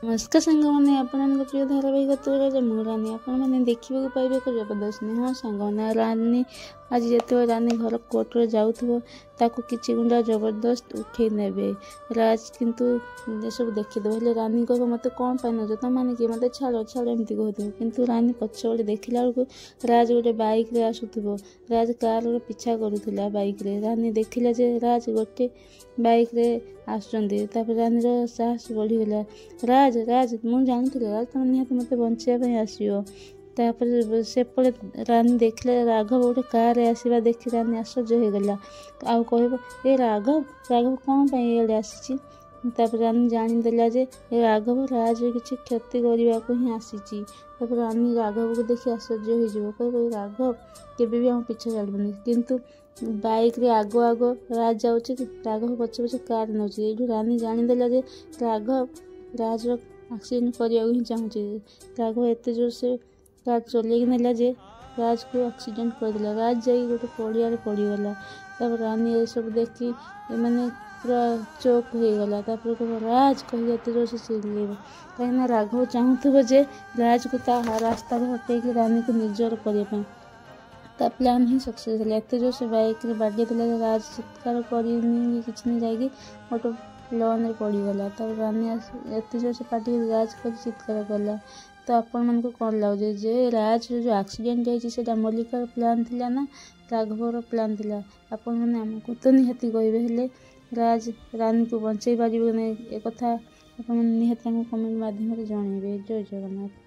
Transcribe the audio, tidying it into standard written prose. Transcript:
नमस्कार सांग मैंने आपण प्रिय धारावाहिक रानी आपण देखा पाइबे एक जबरदस्त हाँ सांग मैंने रानी आज जो रानी घर कोर्टे जाऊे ताकू किसी गुंडा जबरदस्त उठे ने राज किंतु सब देखीद हेल्ले रानी कह मत कौन पाई न तुम मैंने कि मत छाड़ छाड़ एमती कहते किंतु रानी पछपटे देखला बेलू राज गोटे बाइक रे आसुव राज कार पिछा करूला बाइक रे रानी देखला जे राज गोटे बाइक रे आसुँच रानी साहस बढ़ीगला राज राज मुझे जानी राज तुम निहत मत बचाई आसो तापर सेपटे रानी देखले राघव गोटे कार आसवा देखी रानी आश्चर्य हो गला आउ कह ए राघव राघव कौन पाई आसी रानी जानीदेला जे राघव राज किसी क्षति करने को ही आसी रानी राघव को देखी आश्चर्य हो कह राघव केबे भी हम पीछे छाड़बनी किंतु बाइक रे आगो आगो राज जाऊँच राघव पछे पछे कार नौचे ये रानी जानीदेला जे राघव राज एक्सीडेंट करने ही चाहूँचे राघव एत जोर से कार चलैक नेला जे राज को एक्सीडेंट करदेला राज जाई गोटे पड़िया पड़गला तब रानी ये सब देखी मैंने पूरा चौक हो गला कह राज कही एत जोर से चिल्ले कहीं राघव चाहूब जे राज को रास्ता हटेक रानी को निजर करने प्लान ही सक्सेस है एत जोर से बाइक रे बागे देला राज चित्कार करनी किसी नहीं जाएगी गोटे लॉन रे पड़गला तब रानी एत जोर से पार्टी राज कर चित्कार कला तो आपण मन को कौन लगे जे राज जो एक्सीडेंट जाइए मल्लिकार प्लान थिला ना राघवर प्लान थिला आपण मैंने आमको तो निहाती कहे हेले राज रानी को बचाई पारे एक कथा आप निहाती कमेंट माध्यम जनइबे। जय जगन्नाथ।